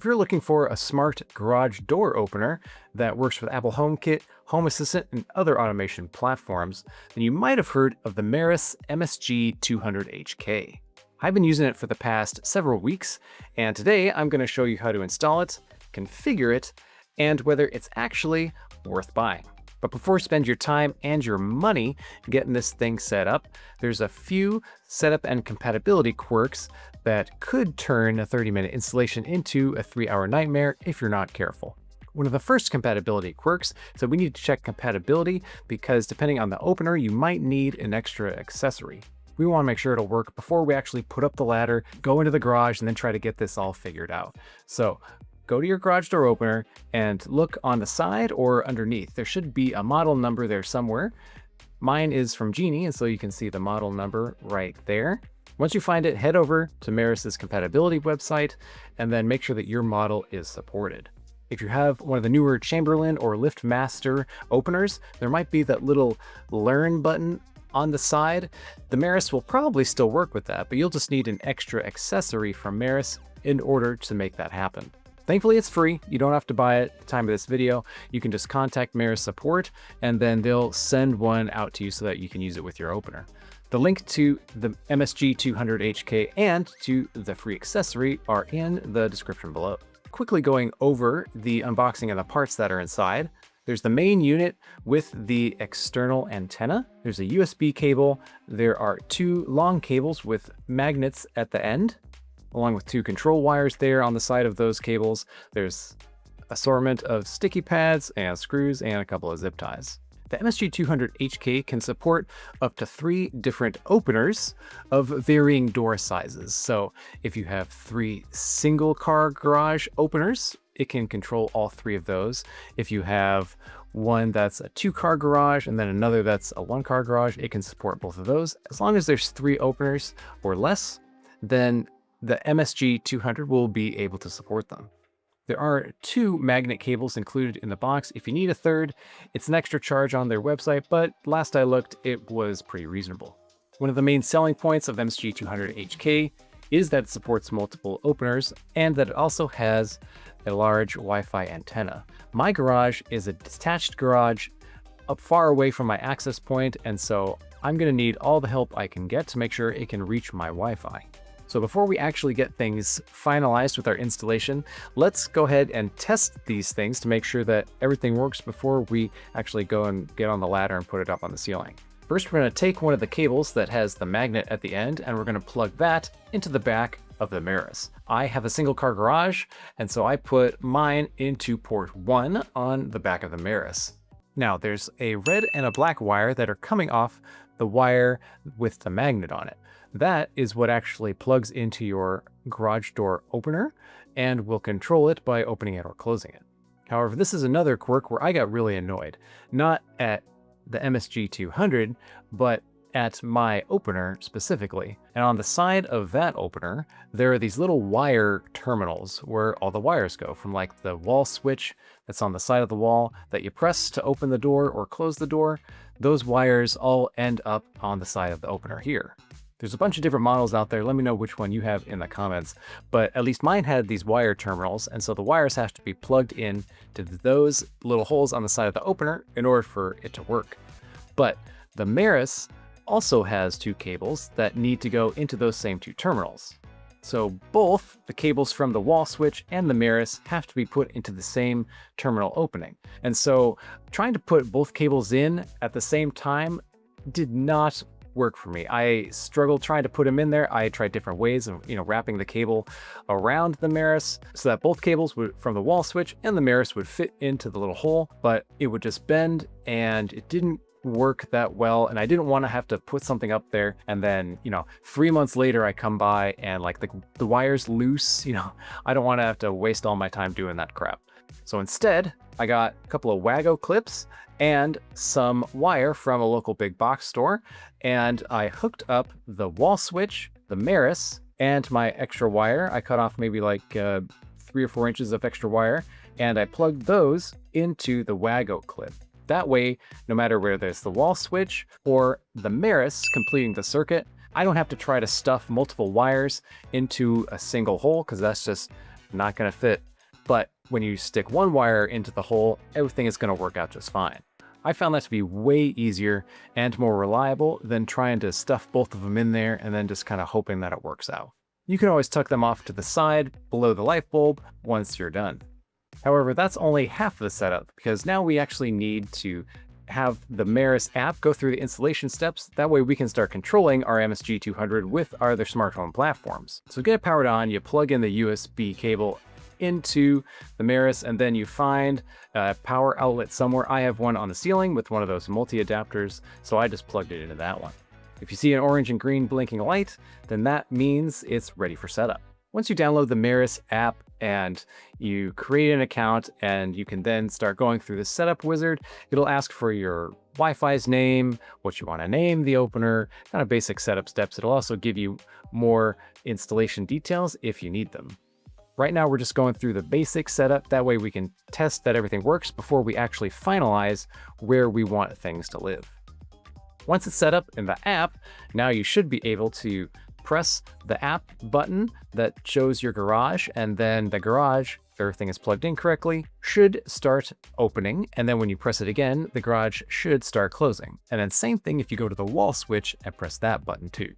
if you're looking for a smart garage door opener that works with Apple HomeKit, Home Assistant, and other automation platforms, then you might have heard of the Meross MSG200HK. I've been using it for the past several weeks, and today I'm going to show you how to install it, configure it, and whether it's actually worth buying. But before you spend your time and your money getting this thing set up, there's a few setup and compatibility quirks that could turn a 30-minute installation into a 3-hour nightmare if you're not careful. One of the first compatibility quirks is that we need to check compatibility because depending on the opener, you might need an extra accessory. We want to make sure it'll work before we actually put up the ladder, go into the garage, and then try to get this all figured out. So go to your garage door opener and look on the side or underneath. There should be a model number there somewhere. Mine is from Genie, and so you can see the model number right there. Once you find it, head over to Meross's compatibility website and then make sure that your model is supported. If you have one of the newer Chamberlain or LiftMaster openers, there might be that little Learn button on the side. The Meross will probably still work with that, but you'll just need an extra accessory from Meross in order to make that happen. Thankfully, it's free. You don't have to buy it at the time of this video. You can just contact Meross support, and then they'll send one out to you so that you can use it with your opener. The link to the MSG200HK and to the free accessory are in the description below. Quickly going over the unboxing and the parts that are inside. There's the main unit with the external antenna. There's a USB cable. There are 2 long cables with magnets at the end, along with 2 control wires there on the side of those cables. There's assortment of sticky pads and screws and a couple of zip ties. The MSG200HK can support up to 3 different openers of varying door sizes. So if you have 3 single car garage openers, it can control all 3 of those. If you have one that's a 2-car garage and then another that's a 1-car garage, it can support both of those. As long as there's 3 openers or less, then the MSG200 will be able to support them. There are 2 magnet cables included in the box. If you need a 3rd, it's an extra charge on their website, but last I looked, it was pretty reasonable. One of the main selling points of MSG200HK is that it supports multiple openers and that it also has a large Wi-Fi antenna. My garage is a detached garage up far away from my access point, and so I'm going to need all the help I can get to make sure it can reach my Wi-Fi. So before we actually get things finalized with our installation, let's go ahead and test these things to make sure that everything works before we actually go and get on the ladder and put it up on the ceiling. First, we're going to take one of the cables that has the magnet at the end, and we're going to plug that into the back of the Meross. I have a single car garage, and so I put mine into port 1 on the back of the Meross. Now there's a red and a black wire that are coming off the wire with the magnet on it. That is what actually plugs into your garage door opener and will control it by opening it or closing it. However, this is another quirk where I got really annoyed, not at the MSG200, but at my opener specifically. And on the side of that opener, there are these little wire terminals where all the wires go, from like the wall switch that's on the side of the wall that you press to open the door or close the door. Those wires all end up on the side of the opener here. There's a bunch of different models out there. Let me know which one you have in the comments, but at least mine had these wire terminals, and so the wires have to be plugged in to those little holes on the side of the opener in order for it to work. But the Meross also has 2 cables that need to go into those same 2 terminals. So both the cables from the wall switch and the Meross have to be put into the same terminal opening. And so trying to put both cables in at the same time did not work for me. I struggled trying to put them in there. I tried different ways of, wrapping the cable around the Meross so that both cables from the wall switch and the Meross would fit into the little hole, but it would just bend and it didn't work that well. And I didn't want to have to put something up there and then, 3 months later I come by and like the wire's loose, I don't want to have to waste all my time doing that crap. So instead, I got a couple of Wago clips and some wire from a local big box store, and I hooked up the wall switch, the Meross, and my extra wire. I cut off maybe like 3 or 4 inches of extra wire, and I plugged those into the Wago clip. That way, no matter where there's the wall switch or the Meross completing the circuit, I don't have to try to stuff multiple wires into a single hole because that's just not going to fit. but when you stick one wire into the hole, everything is going to work out just fine. I found that to be way easier and more reliable than trying to stuff both of them in there and then just kind of hoping that it works out. You can always tuck them off to the side below the light bulb once you're done. However, that's only half of the setup, because now we actually need to have the Meross app go through the installation steps. That way we can start controlling our MSG200 with our other smart home platforms. So to get it powered on, you plug in the USB cable into the Meross, and then you find a power outlet somewhere. I have one on the ceiling with one of those multi-adapters, so I just plugged it into that one. If you see an orange and green blinking light, then that means it's ready for setup. Once you download the Meross app and you create an account, and you can then start going through the setup wizard, it'll ask for your Wi-Fi's name, what you want to name the opener, kind of basic setup steps. It'll also give you more installation details if you need them. Right now, we're just going through the basic setup. That way we can test that everything works before we actually finalize where we want things to live. Once it's set up in the app, now you should be able to press the app button that shows your garage, and then the garage, if everything is plugged in correctly, should start opening. And then when you press it again, the garage should start closing. And then same thing if you go to the wall switch and press that button too.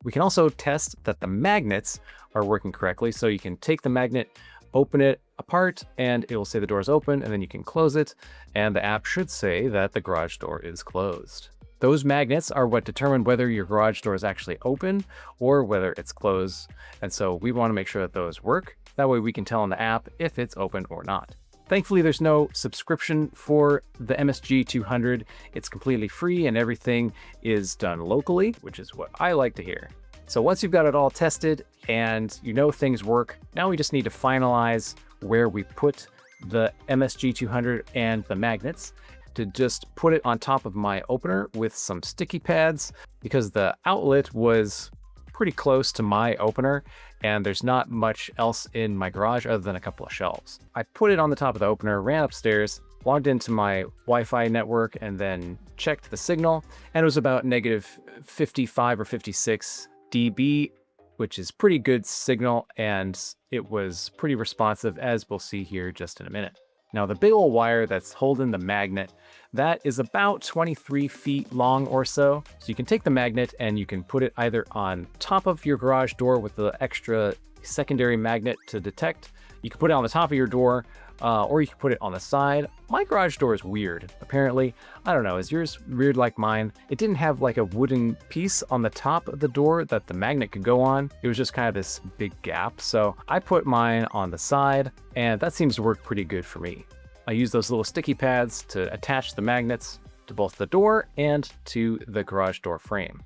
We can also test that the magnets are working correctly. So you can take the magnet, open it apart, and it will say the door is open, and then you can close it, and the app should say that the garage door is closed. Those magnets are what determine whether your garage door is actually open or whether it's closed. And so we want to make sure that those work. That way we can tell in the app if it's open or not. Thankfully, there's no subscription for the MSG200. It's completely free and everything is done locally, which is what I like to hear. So once you've got it all tested and you know things work, now we just need to finalize where we put the MSG200 and the magnets, to just put it on top of my opener with some sticky pads, because the outlet was pretty close to my opener and there's not much else in my garage other than a couple of shelves. I put it on the top of the opener, ran upstairs, logged into my Wi-Fi network, and then checked the signal, and it was about negative 55 or 56 dB, which is pretty good signal, and it was pretty responsive, as we'll see here just in a minute. Now the big old wire that's holding the magnet, that is about 23 feet long or so. So you can take the magnet and you can put it either on top of your garage door with the extra secondary magnet to detect. You can put it on the top of your door, or you can put it on the side. My garage door is weird. Apparently, I don't know, is yours weird like mine? It didn't have like a wooden piece on the top of the door that the magnet could go on. It was just kind of this big gap. So I put mine on the side, and that seems to work pretty good for me. I use those little sticky pads to attach the magnets to both the door and to the garage door frame.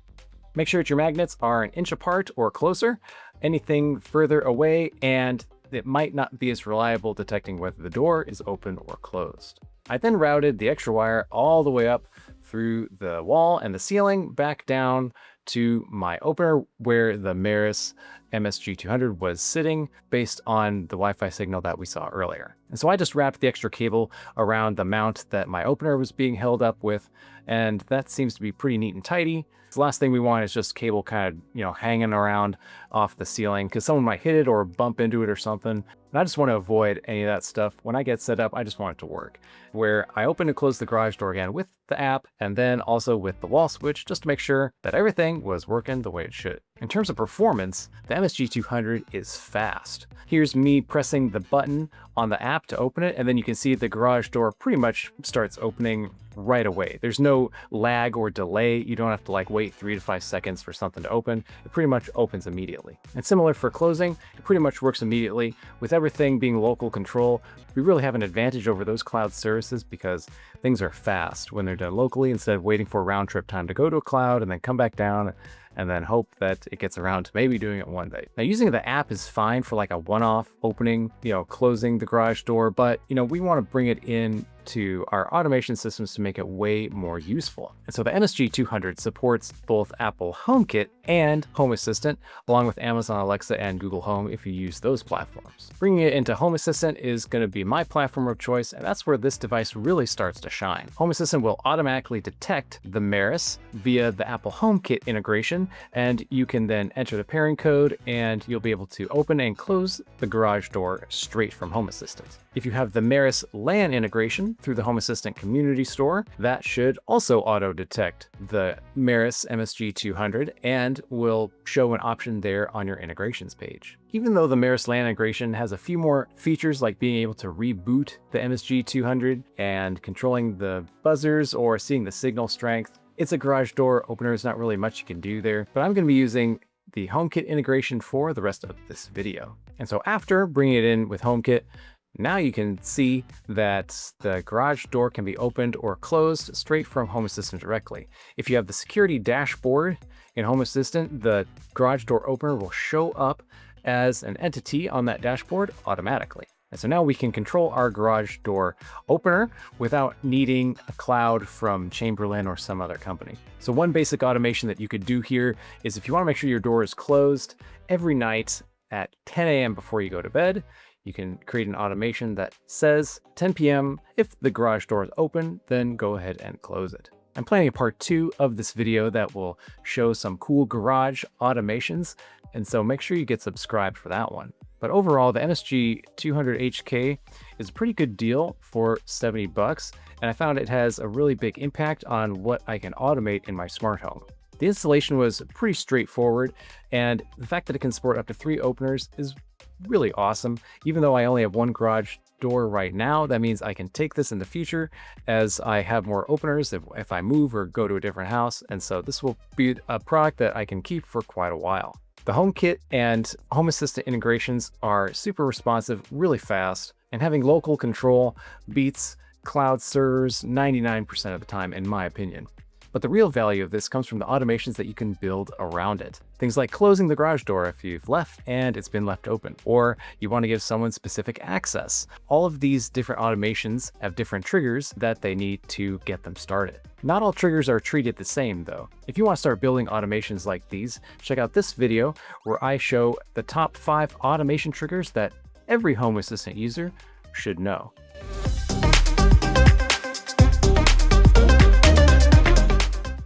Make sure that your magnets are an inch apart or closer. Anything further away, and it might not be as reliable detecting whether the door is open or closed. I then routed the extra wire all the way up through the wall and the ceiling back down to my opener where the Meross MSG200 was sitting based on the Wi-Fi signal that we saw earlier. And so I just wrapped the extra cable around the mount that my opener was being held up with, and that seems to be pretty neat and tidy. The last thing we want is just cable kind of, hanging around off the ceiling, because someone might hit it or bump into it or something. And I just want to avoid any of that stuff. When I get set up, I just want it to work. Where I open and close the garage door again with the app, and then also with the wall switch, just to make sure that everything was working the way it should. In terms of performance, the MSG200 is fast. Here's me pressing the button on the app to open it, and then you can see the garage door pretty much starts opening right away. There's no lag or delay. You don't have to wait 3 to 5 seconds for something to open. It pretty much opens immediately. And similar for closing, it pretty much works immediately. With everything being local control, we really have an advantage over those cloud services because things are fast when they're done locally instead of waiting for a round trip time to go to a cloud and then come back down and then hope that it gets around to maybe doing it one day. Now, using the app is fine for a one-off opening, closing the garage door, but we want to bring it in to our automation systems to make it way more useful. And so the MSG200 supports both Apple HomeKit and Home Assistant, along with Amazon Alexa and Google Home if you use those platforms. Bringing it into Home Assistant is going to be my platform of choice, and that's where this device really starts to shine. Home Assistant will automatically detect the Meross via the Apple HomeKit integration, and you can then enter the pairing code and you'll be able to open and close the garage door straight from Home Assistant. If you have the Meross LAN integration through the Home Assistant community store, that should also auto-detect the Meross MSG200 and will show an option there on your integrations page. Even though the Meross LAN integration has a few more features like being able to reboot the MSG200 and controlling the buzzers or seeing the signal strength, it's a garage door opener. There's not really much you can do there, but I'm going to be using the HomeKit integration for the rest of this video. And so after bringing it in with HomeKit, now you can see that the garage door can be opened or closed straight from Home Assistant directly. If you have the security dashboard in Home Assistant, the garage door opener will show up as an entity on that dashboard automatically. And so now we can control our garage door opener without needing a cloud from Chamberlain or some other company. So one basic automation that you could do here is if you want to make sure your door is closed every night at 10 a.m. before you go to bed, you can create an automation that says 10 p.m. If the garage door is open, then go ahead and close it. I'm planning a part 2 of this video that will show some cool garage automations, and so make sure you get subscribed for that one. But overall, the MSG200HK is a pretty good deal for $70, and I found it has a really big impact on what I can automate in my smart home. The installation was pretty straightforward, and the fact that it can support up to 3 openers is really awesome. Even though I only have one garage door right now, that means I can take this in the future as I have more openers if I move or go to a different house, and so this will be a product that I can keep for quite a while. The HomeKit and Home Assistant integrations are super responsive, really fast, and having local control beats cloud servers 99% of the time, in my opinion. But the real value of this comes from the automations that you can build around it. Things like closing the garage door if you've left and it's been left open, or you want to give someone specific access. All of these different automations have different triggers that they need to get them started. Not all triggers are treated the same though. If you want to start building automations like these, check out this video where I show the top 5 automation triggers that every Home Assistant user should know.